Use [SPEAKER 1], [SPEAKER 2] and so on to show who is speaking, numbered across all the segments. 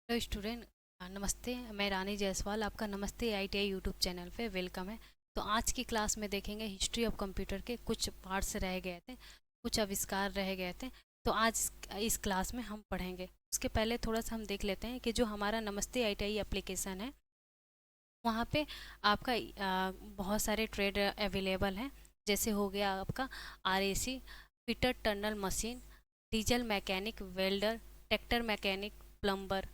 [SPEAKER 1] Hello student. नमस्ते। मैं रानी जायसवाल, आपका नमस्ते आईटीआई यूट्यूब चैनल पे वेलकम है। तो आज की क्लास में देखेंगे हिस्ट्री ऑफ कंप्यूटर के कुछ पार्ट्स रह गए थे, कुछ आविष्कार रह गए थे। तो आज इस क्लास में हम पढ़ेंगे। उसके पहले थोड़ा सा हम देख लेते हैं कि जो हमारा नमस्ते आईटीआई एप्लीकेशन है वहाँ पे आपका बहुत सारे ट्रेड अवेलेबल हैं। जैसे हो गया आपका RAC, fitter tunnel machine, diesel mechanic, welder, tractor mechanic, plumber,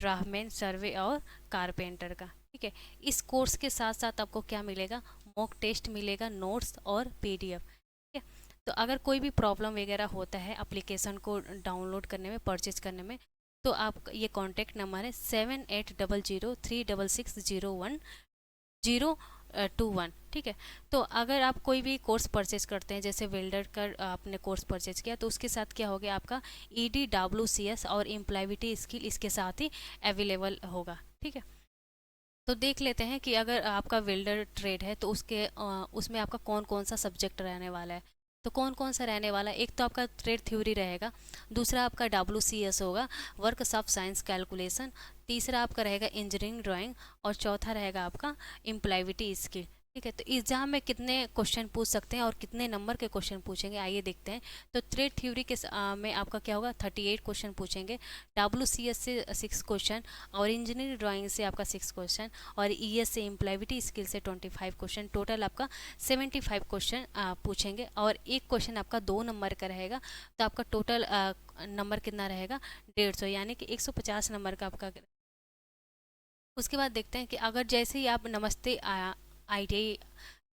[SPEAKER 1] draftsman, survey और कारपेंटर का। ठीक है। इस कोर्स के साथ साथ आपको क्या मिलेगा? मॉक टेस्ट मिलेगा, नोट्स और पीडीएफ। ठीक है। तो अगर कोई भी प्रॉब्लम वगैरह होता है एप्लीकेशन को डाउनलोड करने में, परचेज करने में, तो आप ये कॉन्टैक्ट नंबर है 7800360101। ठीक है। तो अगर आप कोई भी कोर्स परचेज करते हैं, जैसे वेल्डर का आपने कोर्स परचेज किया, तो उसके साथ क्या हो गया आपका EDWCS और एम्प्लॉयबिलिटी स्किल इसके साथ ही अवेलेबल होगा। ठीक है। तो देख लेते हैं कि अगर आपका वेल्डर ट्रेड है तो उसमें आपका कौन कौन सा सब्जेक्ट रहने वाला है। तो कौन कौन सा रहने वाला है? एक तो आपका ट्रेड थ्योरी रहेगा, दूसरा आपका WCS होगा, वर्कशॉप साइंस कैलकुलेशन, तीसरा आपका रहेगा इंजीनियरिंग ड्राइंग, और चौथा रहेगा आपका एम्प्लॉयबिलिटी स्किल। ठीक है। तो एग्जाम में कितने क्वेश्चन पूछ सकते हैं और कितने नंबर के क्वेश्चन पूछेंगे, आइए देखते हैं। तो ट्रेड थ्योरी में आपका क्या होगा, 38 क्वेश्चन पूछेंगे, WCS से 6 क्वेश्चन, और इंजीनियरिंग ड्राइंग से आपका 6 क्वेश्चन, और ES से एम्प्लॉयबिलिटी स्किल से 25 क्वेश्चन। टोटल आपका 75 क्वेश्चन पूछेंगे, और एक क्वेश्चन आपका 2 नंबर का रहेगा। तो आपका टोटल नंबर कितना रहेगा? 150, यानी कि 150 नंबर का आपका। उसके बाद देखते हैं कि अगर जैसे ही आप नमस्ते आईटीआई,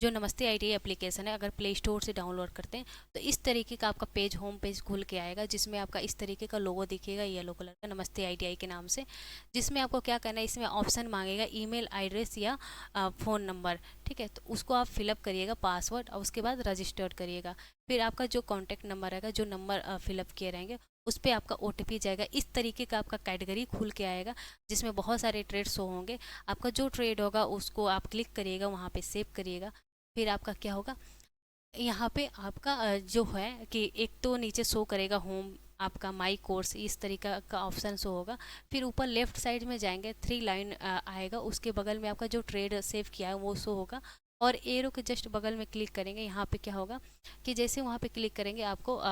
[SPEAKER 1] जो नमस्ते आईटीआई एप्लीकेशन है, अगर प्ले स्टोर से डाउनलोड करते हैं तो इस तरीके का आपका पेज, होम पेज खुल के आएगा, जिसमें आपका इस तरीके का लोगो दिखेगा येलो कलर का, नमस्ते आईटीआई के नाम से। जिसमें आपको क्या करना है, इसमें ऑप्शन मांगेगा ईमेल एड्रेस या फ़ोन नंबर। ठीक है। तो उसको आप फिलअप करिएगा, पासवर्ड, और उसके बाद रजिस्टर्ड करिएगा। फिर आपका जो कॉन्टैक्ट नंबर रहेगा, जो नंबर फिलअप किए रहेंगे, उस पर आपका OTP जाएगा। इस तरीके का आपका कैटेगरी खुल के आएगा, जिसमें बहुत सारे ट्रेड शो होंगे। आपका जो ट्रेड होगा उसको आप क्लिक करिएगा, वहाँ पे सेव करिएगा। फिर आपका क्या होगा, यहाँ पे आपका जो है कि एक तो नीचे शो करेगा होम, आपका माई कोर्स, इस तरीका का ऑप्शन शो होगा। फिर ऊपर लेफ्ट साइड में जाएंगे, 3 लाइन आएगा, उसके बगल में आपका जो ट्रेड सेव किया है वो शो होगा। और एरो के जस्ट बगल में क्लिक करेंगे, यहाँ पे क्या होगा कि जैसे वहाँ पे क्लिक करेंगे आपको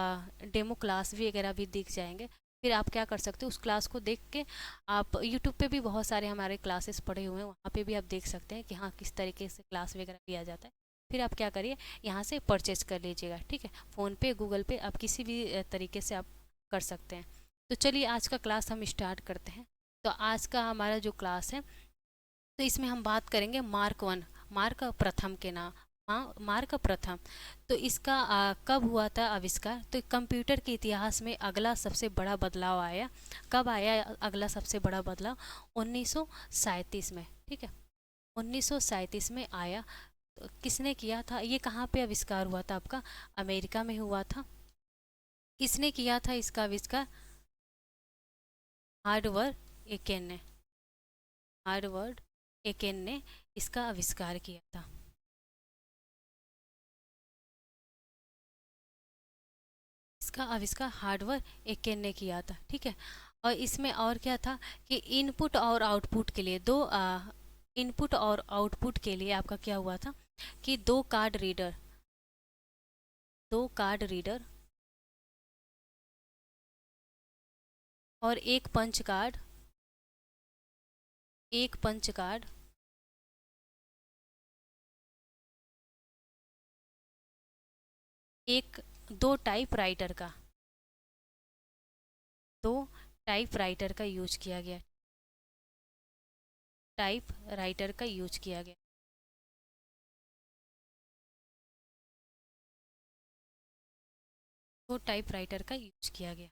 [SPEAKER 1] डेमो क्लास भी वगैरह भी दिख जाएंगे। फिर आप क्या कर सकते हो, उस क्लास को देख के आप यूट्यूब पे भी बहुत सारे हमारे क्लासेस पड़े हुए हैं, वहाँ पे भी आप देख सकते हैं कि हाँ किस तरीके से क्लास वगैरह लिया जाता है। फिर आप क्या करिए, यहाँ से परचेज कर लीजिएगा। ठीक है। फ़ोन पे, गूगल पे, आप किसी भी तरीके से आप कर सकते हैं। तो चलिए आज का क्लास हम स्टार्ट करते हैं। तो आज का हमारा जो क्लास है, तो इसमें हम बात करेंगे मार्क वन, मार्क प्रथम के नाम। मार्क प्रथम। तो इसका कब हुआ था आविष्कार? तो कंप्यूटर के इतिहास में अगला सबसे बड़ा बदलाव आया। कब आया अगला सबसे बड़ा बदलाव? 1937 में। ठीक है। 1937 में आया। तो किसने किया था ये? कहाँ पे आविष्कार हुआ था आपका? अमेरिका में हुआ था। किसने किया था इसका आविष्कार? हार्वर्ड एकेन ने। हार्वर्ड एकेन ने इसका आविष्कार किया था। इसका आविष्कार हार्वर्ड एकेन ने किया था। ठीक है। और इसमें और क्या था कि इनपुट और आउटपुट के लिए इनपुट और आउटपुट के लिए आपका क्या हुआ था कि दो कार्ड रीडर और एक पंच कार्ड, एक दो टाइपराइटर का दो टाइपराइटर का यूज किया गया। टाइपराइटर का यूज किया गया। दो टाइपराइटर का यूज किया गया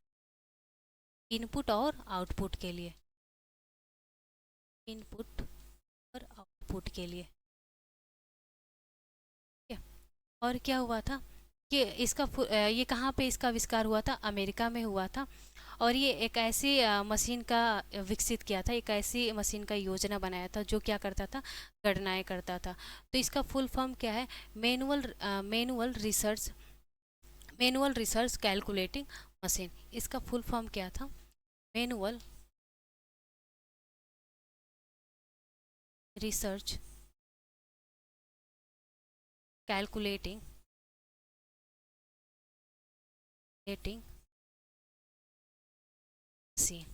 [SPEAKER 1] इनपुट और आउटपुट के लिए। इनपुट और आउटपुट के लिए। ठीक है। और क्या हुआ था कि ये कहाँ पे इसका आविष्कार हुआ था? अमेरिका में हुआ था। और ये एक ऐसी मशीन का विकसित किया था, एक ऐसी मशीन का योजना बनाया था जो क्या करता था, गणनाएं करता था। तो इसका फुल फॉर्म क्या है? Manual research manual research calculating machine. इसका फुल फॉर्म क्या था? मैनुअल रिसर्च, कैलकुलेटिंग, डेटिंग सी।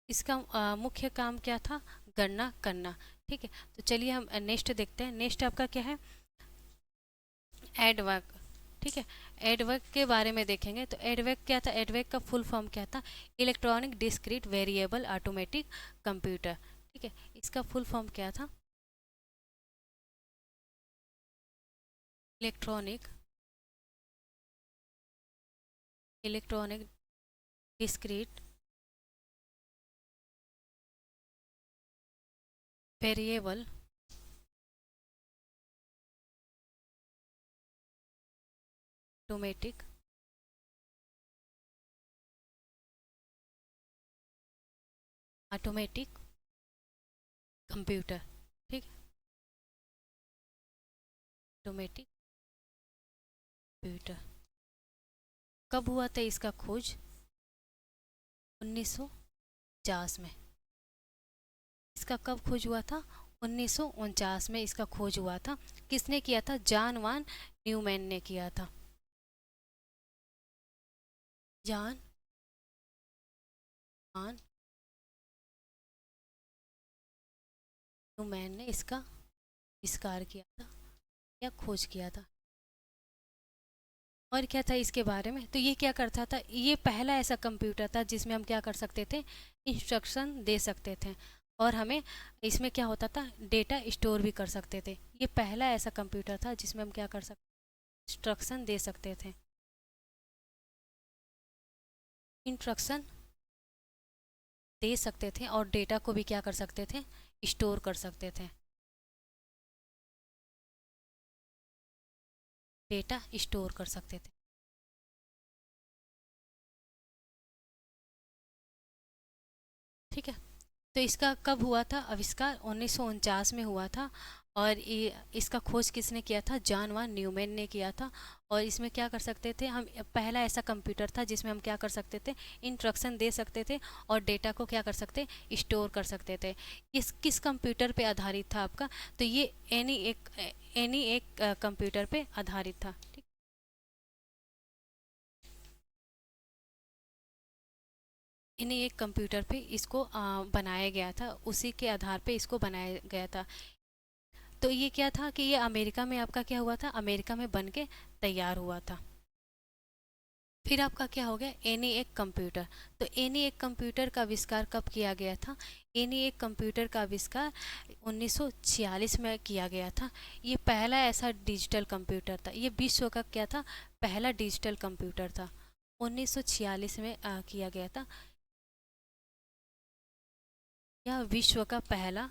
[SPEAKER 1] इसका मुख्य काम क्या था? गणना करना। ठीक है, तो चलिए हम नेक्स्ट देखते हैं। नेक्स्ट आपका क्या है? एडवर्क। ठीक है, एडवर्क के बारे में देखेंगे। तो एडवर्क क्या था? एडवर्क का फुल फॉर्म क्या था? Electronic discrete variable automatic computer. ठीक है, इसका फुल फॉर्म क्या था? Electronic electronic discrete variable automatic automatic computer. ठीक है, ऑटोमेटिक कंप्यूटर। कब हुआ था इसका खोज? 1949 में। इसका कब खोज हुआ था? 1949 में इसका खोज हुआ था। किसने किया था? जॉन वान न्यूमैन ने किया था। जॉन वान न्यूमैन ने इसका आविष्कार किया था या खोज किया था। और क्या था इसके बारे में? तो ये क्या करता था? ये पहला ऐसा कंप्यूटर था जिसमें हम क्या कर सकते थे? इंस्ट्रक्शन दे सकते थे, और हमें इसमें क्या होता था? डेटा स्टोर भी कर सकते थे। ये पहला ऐसा कंप्यूटर था जिसमें हम क्या कर सकते? इंस्ट्रक्शन दे सकते थे। इंस्ट्रक्शन दे सकते थे और डेटा को भी क्या कर सकते थे? स्टोर कर सकते थे। डेटा स्टोर कर सकते थे। ठीक है, तो इसका कब हुआ था आविष्कार? 1949 में हुआ था। और ये इसका खोज किसने किया था? जॉन वान न्यूमैन ने किया था। और इसमें क्या कर सकते थे हम? पहला ऐसा कंप्यूटर था जिसमें हम क्या कर सकते थे? इंस्ट्रक्शन दे सकते थे और डेटा को क्या कर सकते? स्टोर कर सकते थे। इस किस कंप्यूटर पे आधारित था आपका? तो ये एनी एक कंप्यूटर पे आधारित था। ठीक, इन्हीं एक कंप्यूटर पे इसको बनाया गया था, उसी के आधार पे इसको बनाया गया था। तो ये क्या था कि ये अमेरिका में आपका क्या हुआ था? अमेरिका में बन के तैयार हुआ था। फिर आपका क्या हो गया? एनी एक कंप्यूटर। तो एनी एक कंप्यूटर का आविष्कार कब किया गया था? एनी एक कंप्यूटर का आविष्कार 1946 में किया गया था। ये पहला ऐसा डिजिटल कंप्यूटर था। ये विश्व का क्या था? पहला डिजिटल कंप्यूटर था। 1946 में किया गया था। यह विश्व का पहला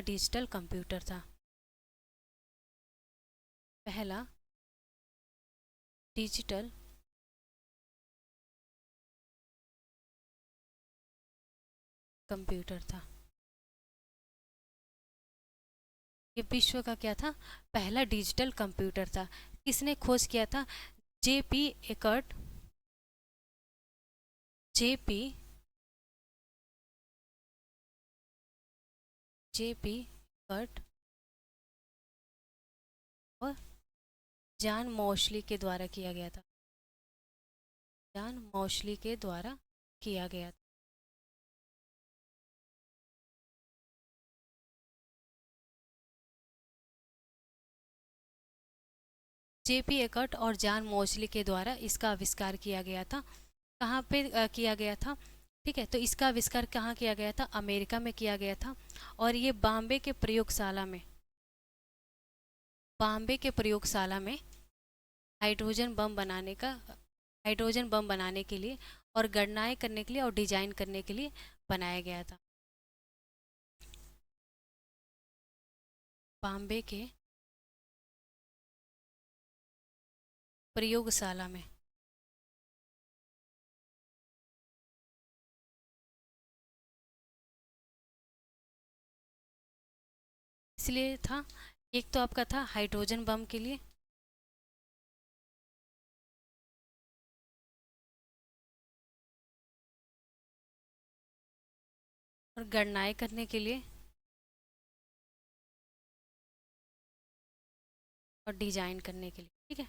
[SPEAKER 1] डिजिटल कंप्यूटर था। पहला डिजिटल कंप्यूटर था। ये विश्व का क्या था? पहला डिजिटल कंप्यूटर था। किसने खोज किया था? JP Eckert. JP JP Eckert और जॉन मॉशली के द्वारा किया गया था। जॉन मॉशली के द्वारा किया गया था। जेपी एकर्ट और जॉन मॉशली के द्वारा इसका आविष्कार किया गया था। कहाँ पे किया गया था? ठीक है, तो इसका आविष्कार कहाँ किया गया था? अमेरिका में किया गया था। और ये बॉम्बे के प्रयोगशाला में हाइड्रोजन बम बनाने का हाइड्रोजन बम बनाने के लिए और गणनाएं करने के लिए और डिजाइन करने के लिए बनाया गया था। बॉम्बे के प्रयोगशाला में। इसलिए था, एक तो आपका था हाइड्रोजन बम के लिए, और गणनाएं करने के लिए और डिजाइन करने के लिए। ठीक है,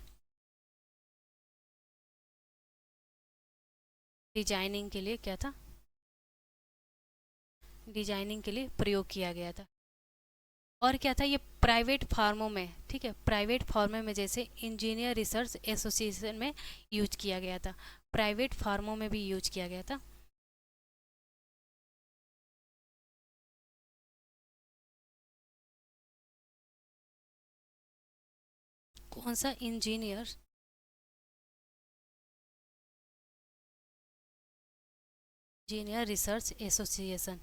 [SPEAKER 1] डिजाइनिंग के लिए क्या था, डिजाइनिंग के लिए प्रयोग किया गया था। और क्या था, ये प्राइवेट फार्मों में, ठीक है, प्राइवेट फार्मों में जैसे इंजीनियर रिसर्च एसोसिएशन में यूज किया गया था, प्राइवेट फार्मों में भी यूज किया गया था। कौन सा, engineer research association.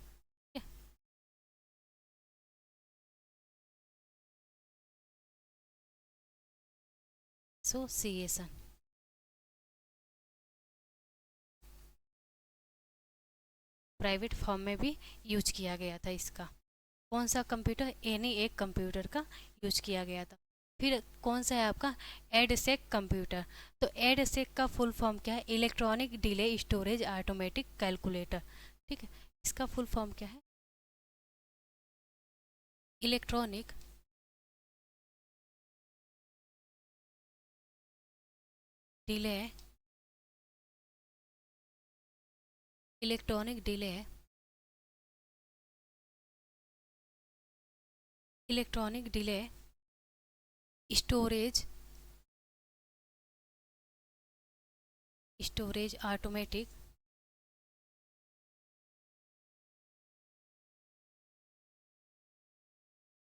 [SPEAKER 1] Association, private firm में भी यूज किया गया था इसका। कौन सा कंप्यूटर, एनी एक कंप्यूटर का यूज किया गया था। फिर कौन सा है आपका, एडसेक कंप्यूटर। तो एडसेक का फुल फॉर्म क्या है, electronic delay storage automatic calculator. ठीक है, इसका फुल फॉर्म क्या है, electronic delay, electronic delay, electronic delay storage, storage automatic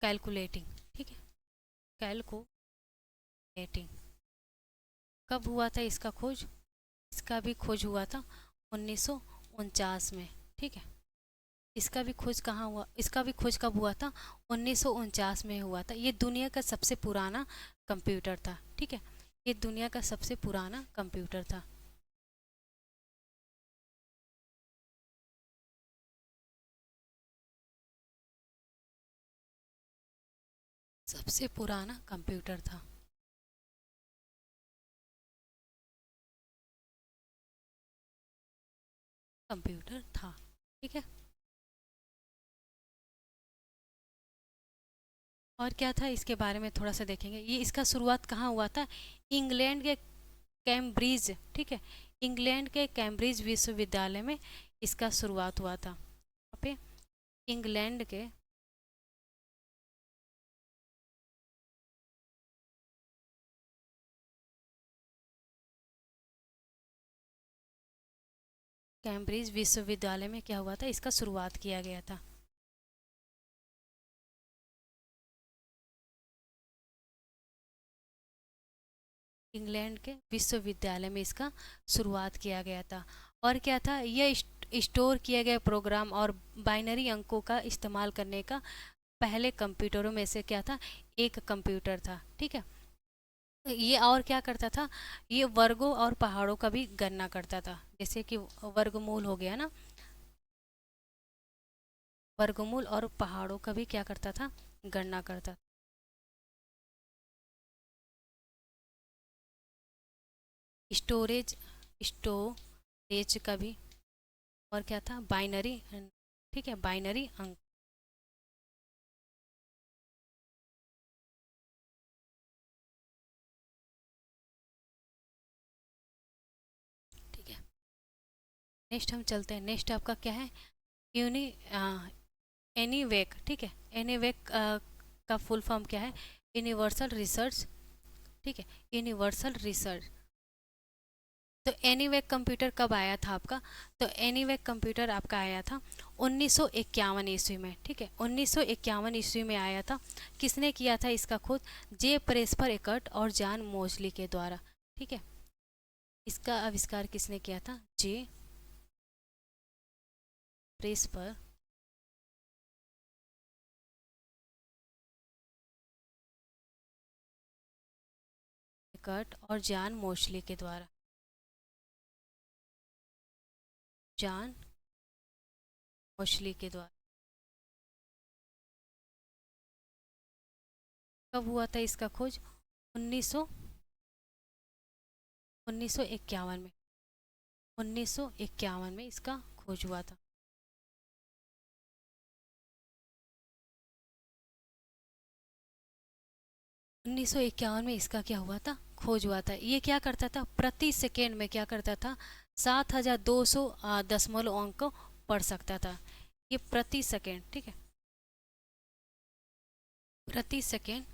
[SPEAKER 1] calculating. ठीक है, कैलकुलेटिंग। कब हुआ था इसका खोज, इसका भी खोज हुआ था 1949 में। ठीक है, इसका भी खोज कहाँ हुआ, इसका भी खोज कब हुआ था, 1949 में हुआ था। ये दुनिया का सबसे पुराना कंप्यूटर था। ठीक है, ये दुनिया का सबसे पुराना कंप्यूटर था, सबसे पुराना कंप्यूटर था। कंप्यूटर था। ठीक है, और क्या था इसके बारे में थोड़ा सा देखेंगे। ये इसका शुरुआत कहाँ हुआ था, इंग्लैंड के कैम्ब्रिज। ठीक है, इंग्लैंड के कैम्ब्रिज विश्वविद्यालय में इसका शुरुआत हुआ था। वहाँ पे इंग्लैंड के कैम्ब्रिज विश्वविद्यालय में क्या हुआ था, इसका शुरुआत किया गया था। इंग्लैंड के विश्वविद्यालय में इसका शुरुआत किया गया था। और क्या था, यह स्टोर किए गए प्रोग्राम और बाइनरी अंकों का इस्तेमाल करने का पहले कंप्यूटरों में से क्या था, एक कंप्यूटर था। ठीक है, ये और क्या करता था, ये वर्गों और पहाड़ों का भी गणना करता था, जैसे कि वर्गमूल हो गया ना, वर्गमूल और पहाड़ों का भी क्या करता था, गणना करता। स्टोरेज, स्टोरेज का भी, और क्या था, बाइनरी। ठीक है, बाइनरी अंक। ठीक है, नेक्स्ट हम चलते हैं। नेक्स्ट आपका क्या है, यूनि एनीवेक। ठीक है, एनीवेक का फुल फॉर्म क्या है, यूनिवर्सल रिसर्च। ठीक है, यूनिवर्सल रिसर्च। तो एनीवेक कंप्यूटर कब आया था आपका, तो एनीवेक कंप्यूटर आपका आया था 1951 ईस्वी में। ठीक है, 1951 ईस्वी में आया था। किसने किया था इसका खोज, जे प्रेस्पर एकर्ट और जॉन मोजली के द्वारा। ठीक है, इसका आविष्कार किसने किया था, जे प्रेस्पर एकर्ट और जॉन मोस्ली के द्वारा, जॉन मोस्ली के द्वारा। कब हुआ था इसका खोज, 1900 1951 में, 1951 में इसका खोज हुआ था। 1951 में इसका क्या हुआ था, खोज हुआ था। ये क्या करता था, प्रति सेकेंड में क्या करता था, 7200 दशमलव अंक को पढ़ सकता था। ये प्रति सेकेंड, ठीक है, प्रति सेकेंड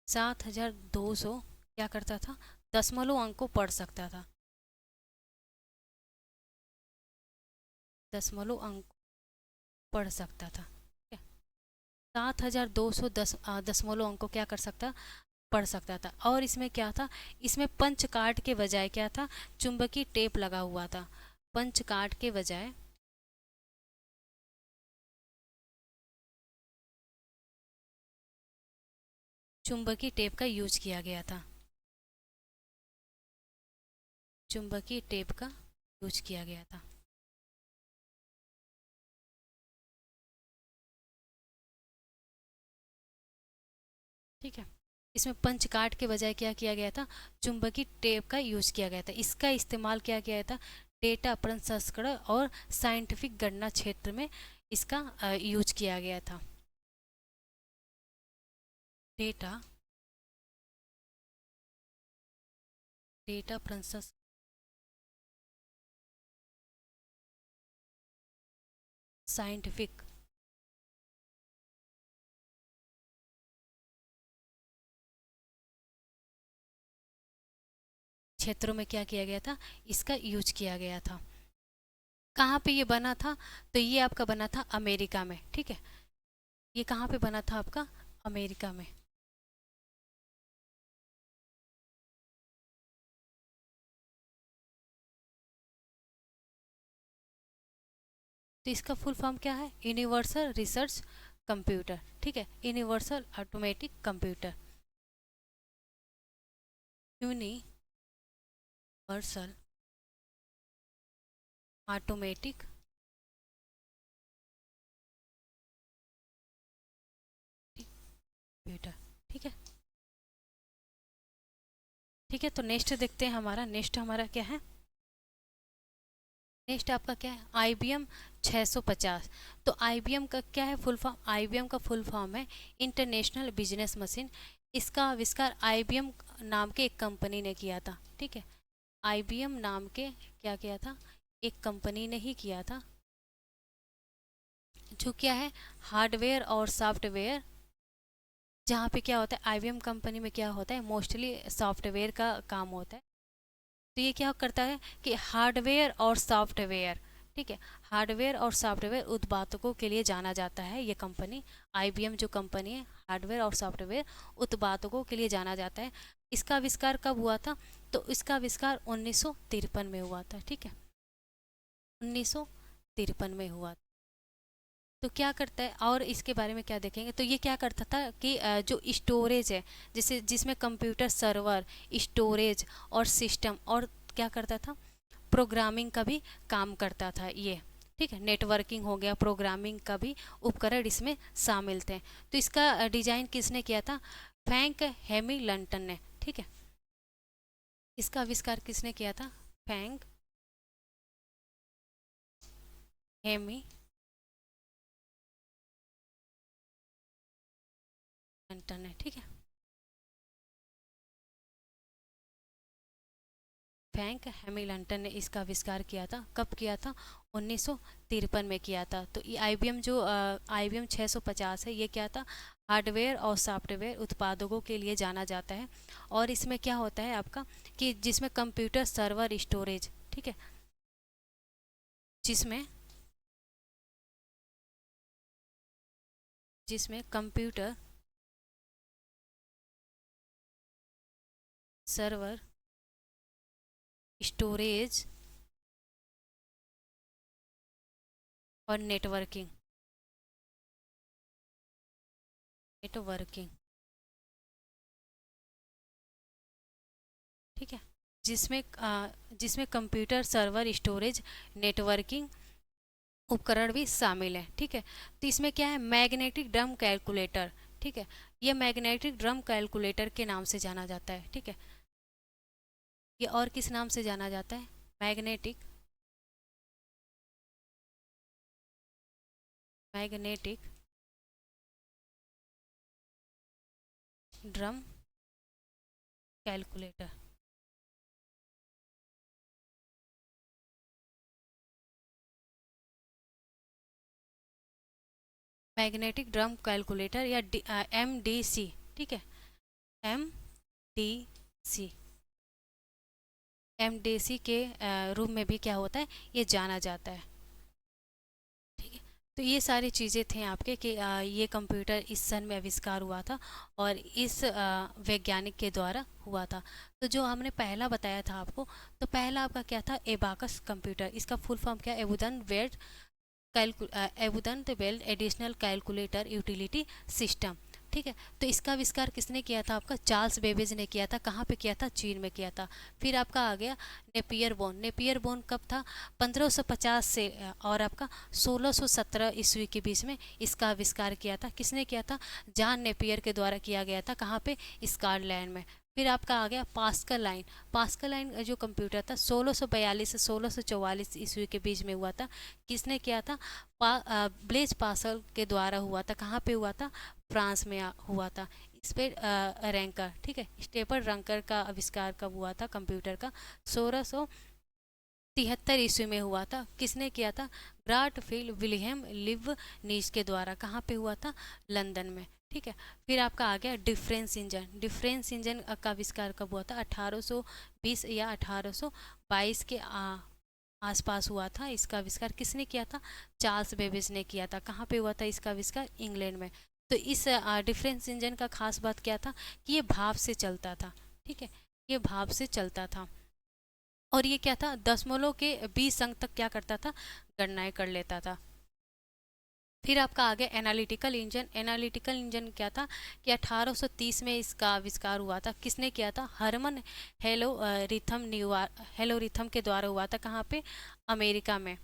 [SPEAKER 1] 7200 क्या करता था, दशमलव अंक को पढ़ सकता था, दशमलव अंक पढ़ सकता था, ठीक है। 7210 दशमलव अंक को क्या कर सकता, पढ़ सकता था। और इसमें क्या था, इसमें पंच कार्ड के बजाय क्या था, चुंबकीय टेप लगा हुआ था। पंच कार्ड के बजाय चुंबकीय टेप का यूज किया गया था, चुंबकीय टेप का यूज किया गया था। ठीक है, इसमें पंच कार्ड के बजाय क्या किया गया था, चुंबकीय टेप का यूज किया गया था। इसका इस्तेमाल क्या किया गया था, डेटा प्रसंस्करण और साइंटिफिक गणना क्षेत्र में इसका यूज किया गया था। डेटा डेटा प्रसंस्करण साइंटिफिक क्षेत्रों में क्या किया गया था, इसका यूज किया गया था। कहाँ पे ये बना था, तो ये आपका बना था अमेरिका में, ठीक है। ये कहाँ पे बना था आपका, अमेरिका में। तो इसका फुल फॉर्म क्या है, यूनिवर्सल रिसर्च कंप्यूटर, ठीक है, universal automatic computer, universal automatic computer, ठीक है। ठीक है, तो नेक्स्ट देखते हैं, हमारा क्या है, नेक्स्ट आपका क्या है, IBM 650। तो IBM का क्या है फुल फॉर्म, IBM का फुल फॉर्म है इंटरनेशनल बिजनेस मशीन। इसका आविष्कार IBM नाम के एक कंपनी ने किया था, ठीक है। IBM नाम के क्या किया था, एक कंपनी ने ही किया था, जो क्या है, हार्डवेयर और सॉफ्टवेयर, जहाँ पे क्या होता है, IBM कंपनी में क्या होता है, मोस्टली सॉफ्टवेयर का काम होता है। तो ये क्या करता है कि हार्डवेयर और सॉफ्टवेयर, ठीक है, हार्डवेयर और सॉफ्टवेयर उत्पादकों के लिए जाना जाता है। ये कंपनी IBM जो कंपनी है, हार्डवेयर और सॉफ्टवेयर उत्पादकों के लिए जाना जाता है। इसका आविष्कार कब हुआ था, तो इसका आविष्कार 1953 में हुआ था, ठीक है, 1953 में हुआ था। तो क्या करता है, और इसके बारे में क्या देखेंगे, तो ये क्या करता था कि जो स्टोरेज है, जिसे जिसमें कंप्यूटर सर्वर, स्टोरेज और सिस्टम, और क्या करता था, प्रोग्रामिंग का भी काम करता था ये, ठीक है। नेटवर्किंग हो गया, प्रोग्रामिंग का भी उपकरण इसमें शामिल थे। तो इसका डिजाइन किसने किया था, फ्रैंक हैमिल्टन ने, ठीक है। इसका आविष्कार किसने किया था, फ्रैंक हैमिल्टन ने, ठीक है। फ्रैंक हैमिल्टन ने इसका आविष्कार किया था, कब किया था, 1953 में किया था। तो ये IBM जो IBM 650 है, ये क्या था, हार्डवेयर और सॉफ्टवेयर उत्पादकों के लिए जाना जाता है। और इसमें क्या होता है आपका, कि जिसमें कंप्यूटर सर्वर स्टोरेज, ठीक है, जिसमें जिसमें कंप्यूटर सर्वर स्टोरेज और नेटवर्किंग नेटवर्किंग ठीक है, जिसमें कंप्यूटर सर्वर स्टोरेज नेटवर्किंग उपकरण भी शामिल है, ठीक है। तो इसमें क्या है, मैग्नेटिक ड्रम कैलकुलेटर, ठीक है, ये मैग्नेटिक ड्रम कैलकुलेटर के नाम से जाना जाता है, ठीक है। ये और किस नाम से जाना जाता है, magnetic drum calculator. Magnetic drum calculator या MDC, ठीक है, MDC। MDC के रूप में भी क्या होता है, ये जाना जाता है। ठीक है, तो ये सारी चीज़ें थे आपके कि ये कंप्यूटर इस सन में आविष्कार हुआ था और इस वैज्ञानिक के द्वारा हुआ था। तो जो हमने पहला बताया था आपको, तो पहला आपका क्या था, एबाकस कंप्यूटर। इसका फुल फॉर्म क्या है, एबुदन वेल्ड एडिशनल कैलकुलेटर यूटिलिटी सिस्टम। ठीक है, तो इसका आविष्कार किसने किया था, आपका चार्ल्स बेबेज ने किया था। कहाँ पे किया था, चीन में किया था। फिर आपका आ गया नेपियर बोन। नेपियर बोन कब था, 1550 से और आपका 1617 ईस्वी के बीच में इसका आविष्कार किया था। किसने किया था, जॉन नेपियर के द्वारा किया गया था। कहाँ पे, स्कॉटलैंड में। फिर आपका आ गया पास्कल लाइन। पास्कल लाइन जो कंप्यूटर था 1642 से 1644 ईस्वी के बीच में हुआ था। किसने किया था, ब्लेज पास्कल के द्वारा हुआ था। कहाँ पे हुआ था, फ्रांस में हुआ था। इस पे रैंकर, ठीक है, स्टेपल रैंकर का आविष्कार कब हुआ था कंप्यूटर का, 1673 ईस्वी में हुआ था। किसने किया था, ग्राटफील्ड विलियम लिव नीच के द्वारा। कहाँ पे हुआ था, लंदन में। ठीक है, फिर आपका आ गया डिफरेंस इंजन। डिफरेंस इंजन का आविष्कार कब हुआ था, 1820 या 1822 के आसपास हुआ था। इसका आविष्कार किसने किया था, चार्ल्स बेबेज ने किया था। कहाँ पे हुआ था इसका आविष्कार, इंग्लैंड में। तो इस डिफरेंस इंजन का खास बात क्या था कि ये भाप से चलता था। ठीक है, ये भाप से चलता था और ये क्या था, दशमलव के 20 अंक तक क्या करता था, गणनाएं कर लेता था। फिर आपका आ गया एनालिटिकल इंजन। एनालिटिकल इंजन क्या था कि 1830 में इसका आविष्कार हुआ था। किसने किया था, हरमन हेलोरिथम के द्वारा हुआ था। कहाँ पे, अमेरिका में।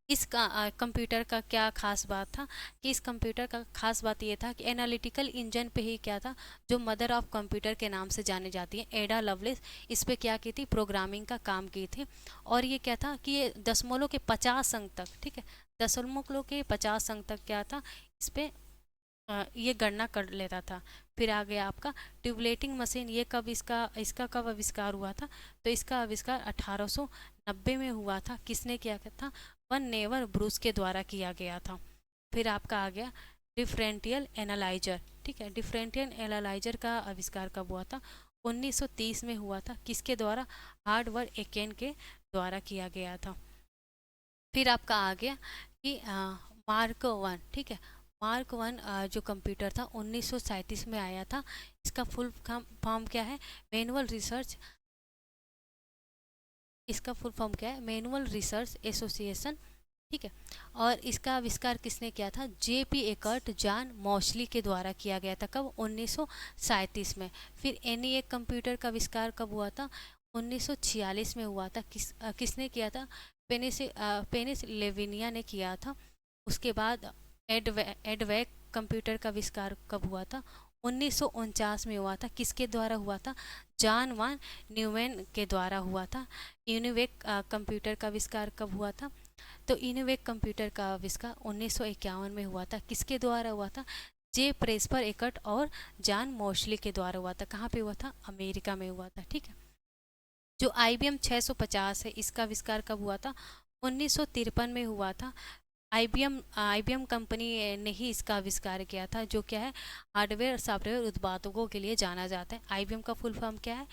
[SPEAKER 1] इस कंप्यूटर का क्या खास बात था कि इस कंप्यूटर का खास बात ये था कि एनालिटिकल इंजन पे ही क्या था, जो मदर ऑफ कंप्यूटर के नाम से जानी जाती है, एडा लवलेस, इस पे क्या की थी, प्रोग्रामिंग का काम की थी। और ये क्या था कि ये दशमलव के 50 अंक तक, ठीक है, दशमलव के 50 अंक तक क्या था, इस पे ये गणना कर लेता था। फिर आ गया आपका ट्यूबलेटिंग मशीन। ये कब इसका इसका कब आविष्कार हुआ था, तो इसका आविष्कार 1890 में हुआ था। किसने किया था, वन नेवर ब्रूस के द्वारा किया गया था। फिर आपका आ गया डिफरेंशियल एनालाइजर। ठीक है, डिफरेंशियल एनालाइजर का आविष्कार कब हुआ था, 1930 में हुआ था। किसके द्वारा, हार्डवर्ड एकेन के द्वारा किया गया था। फिर आपका आ गया कि मार्क वन। ठीक है, मार्क वन जो कंप्यूटर था 1937 में आया था। इसका फुल फॉर्म क्या है, मैनुअल रिसर्च, इसका फुल फॉर्म क्या है, मैनुअल रिसर्च एसोसिएशन। ठीक है, और इसका आविष्कार किसने किया था, JP एकर्ट जॉन मॉशली के द्वारा किया गया था। कब, 1937 में। फिर ENIAC कंप्यूटर का आविष्कार कब हुआ था, 1946 में हुआ था। किसने किया था, पेनिस लेविनिया ने किया था। उसके बाद एडवैक कंप्यूटर का आविष्कार कब हुआ था, 1949 में हुआ था। किसके द्वारा हुआ था, जॉन वान न्यूमैन के द्वारा हुआ था। यूनिवेक कंप्यूटर का आविष्कार कब हुआ था, तो यूनिवेक कंप्यूटर का आविष्कार 1951 में हुआ था। किसके द्वारा हुआ था, जे प्रेस्पर एकट और जॉन मॉशली के द्वारा हुआ था। कहाँ पे हुआ था, अमेरिका में हुआ था। ठीक है, जो IBM 650 है, इसका आविष्कार कब हुआ था, 1953 में हुआ था। IBM कंपनी ने ही इसका आविष्कार किया था, जो क्या है, हार्डवेयर और सॉफ्टवेयर उत्पादकों के लिए जाना जाता है। IBM का फुल फॉर्म क्या है,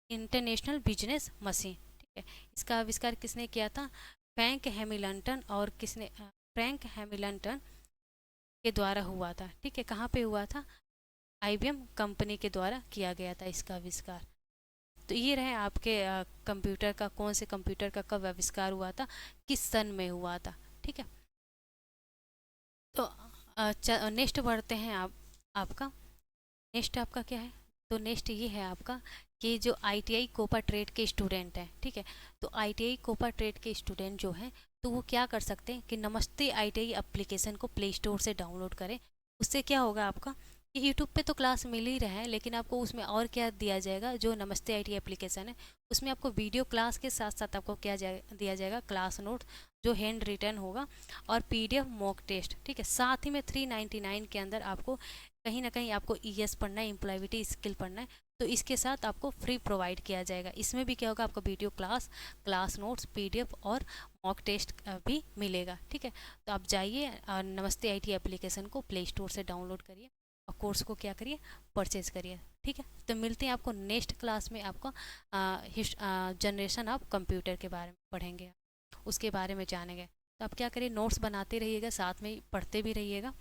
[SPEAKER 1] इंटरनेशनल बिजनेस मशीन। ठीक है, इसका आविष्कार किसने किया था, फ्रैंक हैमिल्टन के द्वारा हुआ था। ठीक है, कहाँ पे हुआ था, IBM कंपनी के द्वारा किया गया था इसका आविष्कार। तो ये रहे आपके कंप्यूटर का, कौन से कंप्यूटर का कब आविष्कार हुआ था, किस सन में हुआ था। ठीक है, तो नेक्स्ट बढ़ते हैं आपका नेक्स्ट आपका क्या है, तो नेक्स्ट ये है आपका कि जो ITI कोपा ट्रेड के स्टूडेंट हैं। ठीक है, तो ITI कोपा ट्रेड के स्टूडेंट जो हैं, तो वो क्या कर सकते हैं कि नमस्ते ITI एप्लीकेशन को प्ले स्टोर से डाउनलोड करें। उससे क्या होगा आपका, कि यूट्यूब पे तो क्लास मिल ही रहा है, लेकिन आपको उसमें और क्या दिया जाएगा, जो नमस्ते ITI एप्लीकेशन है उसमें आपको वीडियो क्लास के साथ साथ आपको क्या दिया जाएगा, क्लास नोट जो हैंड रिटन होगा और PDF मॉक टेस्ट। ठीक है, साथ ही में 399 के अंदर आपको कहीं ना कहीं आपको ईएस पढ़ना है, एम्प्लॉयबिलिटी स्किल पढ़ना है, तो इसके साथ आपको फ्री प्रोवाइड किया जाएगा। इसमें भी क्या होगा, आपको video class, class notes, PDF और मॉक टेस्ट भी मिलेगा। ठीक है, तो आप जाइए नमस्ते आईटी एप्लीकेशन को प्ले स्टोर से डाउनलोड करिए और कोर्स को क्या करिए, परचेज करिए। ठीक है, तो मिलते हैं आपको नेक्स्ट क्लास में। आपको जनरेशन ऑफ कंप्यूटर के बारे में पढ़ेंगे, उसके बारे में जानेंगे। तो आप क्या करिए, नोट्स बनाते रहिएगा, साथ में पढ़ते भी रहिएगा।